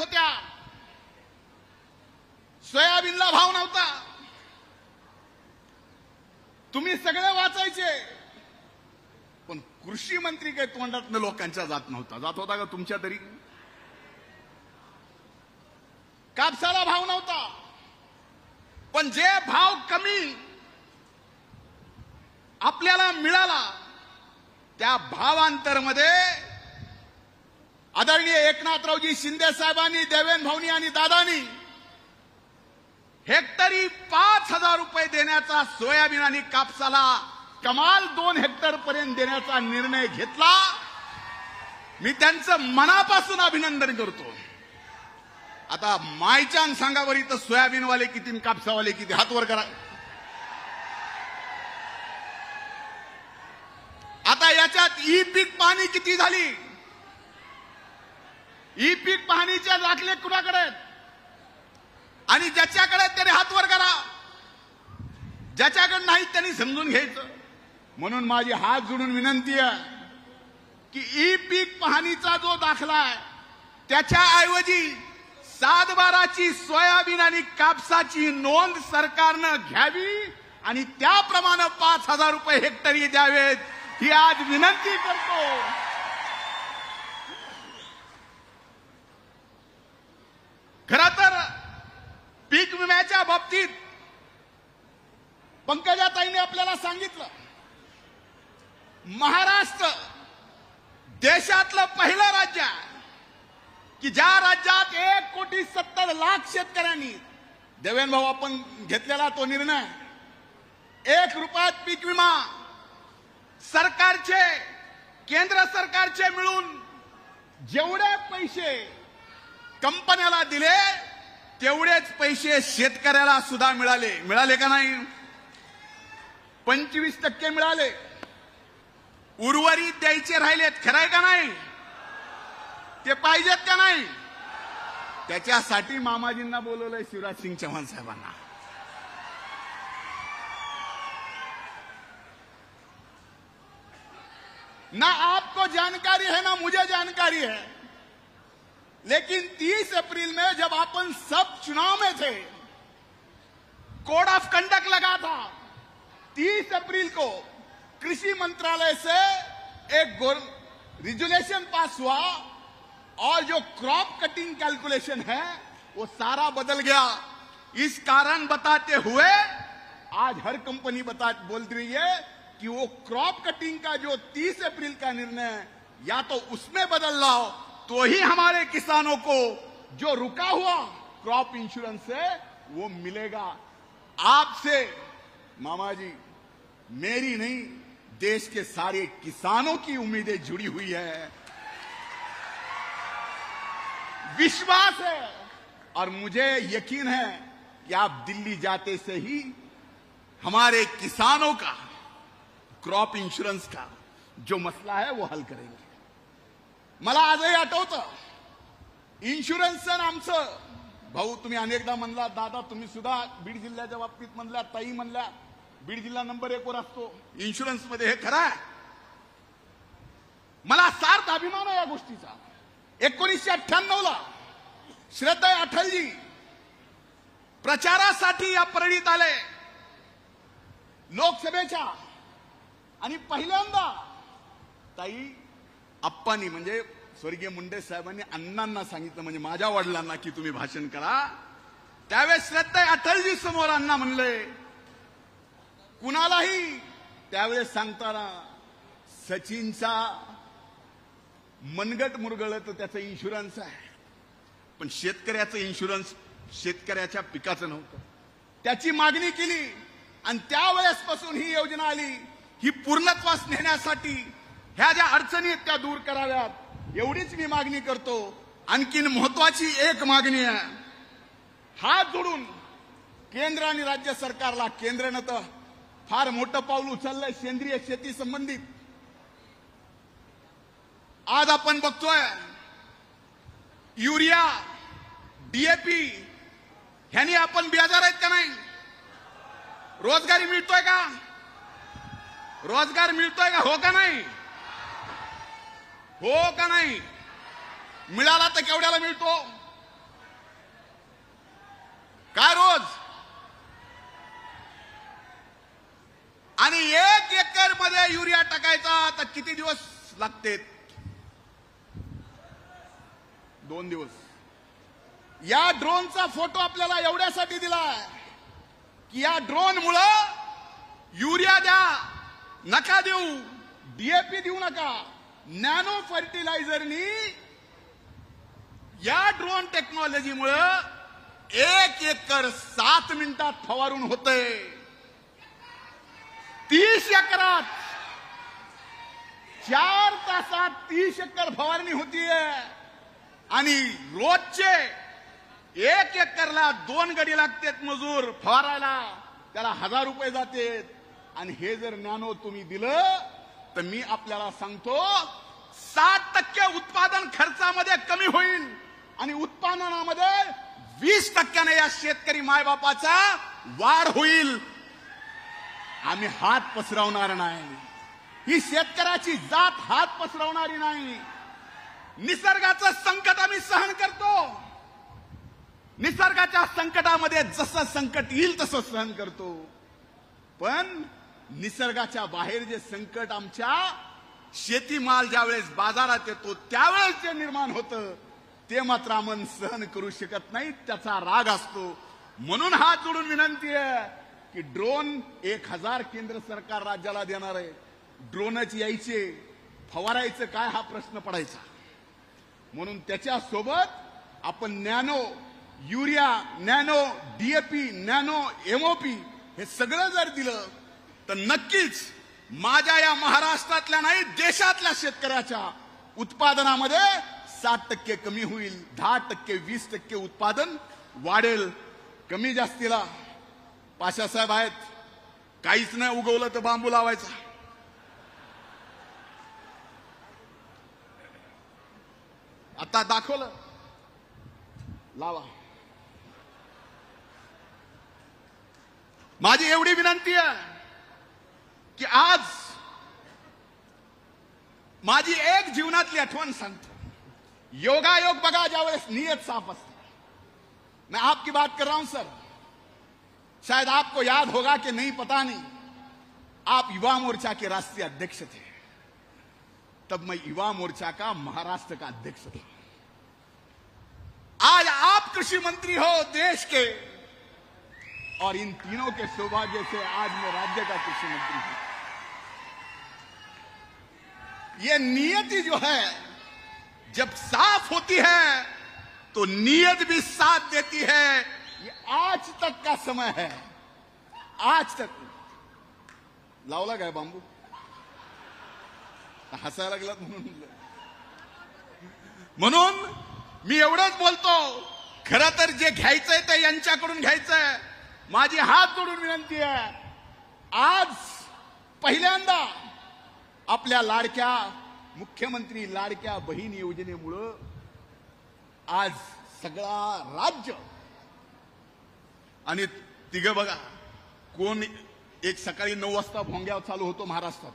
होत्या, सोयाबीनला भाव नव्हता, तुम्ही सगळे वाचायचे, पण कृषी मंत्री काही तोंडातनं लोकांच्या जात नव्हता. जात होता का तुमच्या तरी? कापसाला भाव नव्हता, पण जे भाव कमी आपल्याला मिळाला त्या भावांतरमध्ये आदरणीय एकनाथरावजी शिंदे साहेबांनी, देवेंद्र भाऊनी आणि दादानी हेक्टरी 5,000 रुपये देण्याचा, सोयाबीन आणि कापसाला कमाल 2 हेक्टर पर्यंत देण्याचा निर्णय घेतला. मी त्यांचं मनापासून अभिनंदन करतो. आता मायच्यान सांगा बरी, तर सोयाबीनवाले किती, कापसावाले किती? हात वर करा. आता याच्यात ई पीक पाहणी किती झाली? ई पीक पाहणीचे दाखले कुणाकडे आहेत? आणि ज्याच्याकडे त्याने हात वर करा, ज्याच्याकडे नाही त्यांनी समजून घ्यायचं. म्हणून माझी हात जोडून विनंती आहे की ई पीक पाहणीचा जो दाखला आहे त्याच्याऐवजी 7/12ची सोयाबीन आणि कापसाची नोंद सरकारनं घ्यावी आणि त्याप्रमाणे 5,000 रुपये हेक्टरी द्यावेत, ही आज विनंती करतो. खरं तर पीक विम्याच्या बाबतीत पंकजाताईंनी आपल्याला सांगितलं, महाराष्ट्र देशातलं पहिलं राज्य आहे की ज्या राज्यात 1,70,00,000 शेतकऱ्यांनी, देवेंद्र भाऊ आपण घेतलेला तो निर्णय, 1 रुपयात पीक विमा सरकारचे, केंद्र सरकारचे मिळून जेवढे पैसे कंपन्याला दिले तेवढेच पैसे शेतकऱ्याला सुद्धा मिळाले. मिळाले का नाही? 25% मिळाले. उर्वरित द्यायचे राहिलेत. खरंय का नाही? ते पाहिजेत का नाही? त्याच्यासाठी मामाजींना बोलवलंय, शिवराज सिंग चौहान साहेबांना. ना आपको जानकारी है ना मुझे जानकारी है, लेकिन 30 अप्रैल में जब अपन सब चुनाव में थे, कोड ऑफ कंडक्ट लगा था. 30 अप्रैल को कृषि मंत्रालय से एक रेजुलेशन पास हुआ और जो क्रॉप कटिंग कैलकुलेशन है वो सारा बदल गया. इस कारण बताते हुए आज हर कंपनी बोल रही है कि वो क्रॉप कटिंग का जो 30 अप्रैल का निर्णय है, या तो उसमें बदल लाओ, तो ही हमारे किसानों को जो रुका हुआ क्रॉप इंश्योरेंस है वो मिलेगा. आपसे मामा जी, मेरी नहीं, देश के सारे किसानों की उम्मीदें जुड़ी हुई है, विश्वास है और मुझे यकीन है कि आप दिल्ली जाते से ही हमारे किसानों का क्रॉप इंश्योरेंस का जो मसला है वो हल करेंगे. मला आजही आठवतं, इन्शुरन्सचं आमचं भाऊ, तुम्ही अनेकदा म्हणला, दादा तुम्ही सुद्धा बीड जिल्ह्याच्या बाबतीत म्हणल्या, ताई म्हणल्या, बीड जिल्हा नंबर 1 वर असतो इन्शुरन्स मध्ये. हे खरं आहे. मला सार्थ अभिमान आहे या गोष्टीचा. 1998ला श्रद्धेय अटलजी प्रचारासाठी या परळीत आले लोकसभेच्या, आणि पहिल्यांदा ताई आप्पांनी, म्हणजे स्वर्गीय मुंडे साहेबांनी अण्णांना सांगितलं, म्हणजे माझ्या वडिलांना, की तुम्ही भाषण करा. त्यावेळेस श्रद्धेय अटलजी समोर अण्णा म्हणले, कुणालाही त्यावेळेस सांगताना सचिनचा मनगट मुरगळलं तर त्याचं इन्शुरन्स आहे, पण शेतकऱ्याचं इन्शुरन्स शेतकऱ्याच्या पिकाचं नव्हतं. त्याची मागणी केली आणि त्यावेळेसपासून ही योजना आली. ही पूर्णत्वास नेण्यासाठी ह्या ज्या अडचणी आहेत त्या दूर कराव्यात, एवढीच मी मागणी करतो. आणखीन महत्वाची एक मागणी आहे, हात जोडून केंद्र आणि राज्य सरकारला, केंद्रानं तर फार मोठं पाऊल उचललंय सेंद्रिय शेती संबंधित. आज आपण बघतोय युरिया, डीएपी ह्यानी आपण बेजार आहेत का नाही? रोजगारी मिळतोय का? रोजगार मिळतोय का? हो का नाही? हो का नाही? मिळाला तर केवढ्याला मिळतो? आणि 1 एकर मध्ये युरिया टाकायचा तर किती दिवस लागते? 2 दिवस. या ड्रोनचा फोटो आपल्याला एवढ्यासाठी दिलाय की या ड्रोन मुळे युरिया द्या नका देऊ, डीएपी देऊ नका, नॅनो फर्टिलायझरनी या ड्रोन टेक्नॉलॉजीमुळे 1 एकर 7 मिनिटात फवारून होते. 30 एकरात 4 तासात 30 एकर फवारणी होतीये आणि रोजचे 1 एकरला 2 गडी लागतात मजूर फवारायला, त्याला 1000 रुपये जातात. आणि हे जर नॅनो तुम्ही दिलं तर मी आपल्याला सांगतो 60% उत्पादन खर्चामध्ये कमी होईल आणि उत्पादनामध्ये 20% या शेतकरी मायबापाचा वाढ होईल. आम्ही हात पसरवणार नाही. ही शेतकऱ्याची जात हात पसरवणारी नाही. निसर्गाचं संकट आम्ही सहन करतो. निसर्गाच्या संकटामध्ये जसं संकट येईल तसं सहन करतो. पण निसर्गाच्या बाहेर जे संकट आमच्या शेतीमाल ज्यावेळेस बाजारात येतो त्यावेळेस जे निर्माण होतं ते मात्र आपण सहन करू शकत नाही. त्याचा राग असतो. म्हणून हात जोडून विनंती आहे की ड्रोन 1000 केंद्र सरकार राज्याला देणार आहे. ड्रोनच यायचे, फवारायचं काय हा प्रश्न पडायचा. म्हणून त्याच्यासोबत आपण nano urea, nano DAP, nano MOP हे सगळं जर दिलं तर नक्कीच माझ्या या महाराष्ट्रातल्या नाही देशातल्या शेतकऱ्याच्या उत्पादनामध्ये 60% कमी होईल. 10% 20% उत्पादन वाढेल. कमी जास्तीला पाशासाहेब आहेत, काहीच नाही उगवलं तर बांबू लावायचा. आता दाखवलं, लावा. माझी एवढी विनंती आहे की आज माझी एक जीवनातली आठवण सांगतो. योगायोग बघा ज्यावेळेस नियत साफ असते. मैं आपकी बात कर रहा हूं सर, शायद आपको याद होगा कि नहीं पता नहीं, आप युवा मोर्चा के राष्ट्रीय अध्यक्ष थे. तब मैं युवा मोर्चा का महाराष्ट्र का अध्यक्ष था. आज आप कृषि मंत्री हो देश के, और इन तीनों के सौभाग्य से आज मैं राज्य का कृषि मंत्री हूं. ये नियति जो है जब साफ होती है तो नियत भी साथ देती है. ये आज तक का समय है. आज तक लावला काय बांबू? हसायला लागलात म्हणून मी एवढंच बोलतो. खरं तर जे घ्यायचंय ते यांच्याकडून घ्यायचंय. माझी हात जोडून विनंती आहे, आज पहिल्यांदा आपल्या लाडक्या मुख्यमंत्री लाडक्या बहीण योजनेमुळे आज सगळा राज्य आणि तिघं बघा कोण एक सकाळी 9 वाजता भोंग्यावर चालू होतो महाराष्ट्रात,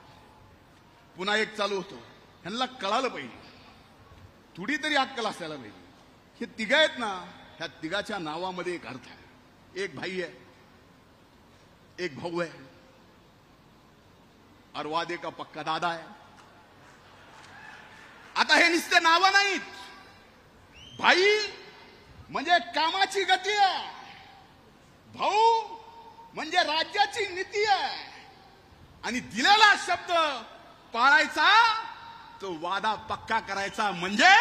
पुन्हा एक चालू होतो. ह्यांना कळालं पाहिजे, थोडी तरी अक्कल असायला पाहिजे. हे तिघं आहेत ना, ह्या तिघाच्या नावामध्ये एक अर्थ आहे. एक भाई है, एक भाऊ है और वादे का पक्का दादा है. आता हे नुसते नावं नाहीत. भाई म्हणजे कामाची गती आहे, भाऊ म्हणजे राज्याची नीती आहे, आणि दिलेला शब्द पाळायचा, तो वादा पक्का करायचा म्हणजे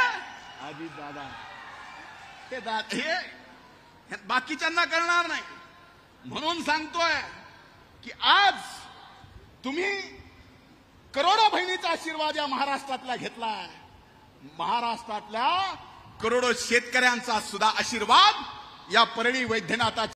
अजित दादा. हे बाकीच्यांना कळणार नाही. म्हणून सांगतोय की आज तुम्ही करोडो बहिणीचा आशीर्वाद या महाराष्ट्रातला घेतलाय. महाराष्ट्रातल्या करोडो शेतकऱ्यांचा सुद्धा आशीर्वाद या परळी वैद्यनाथाच्या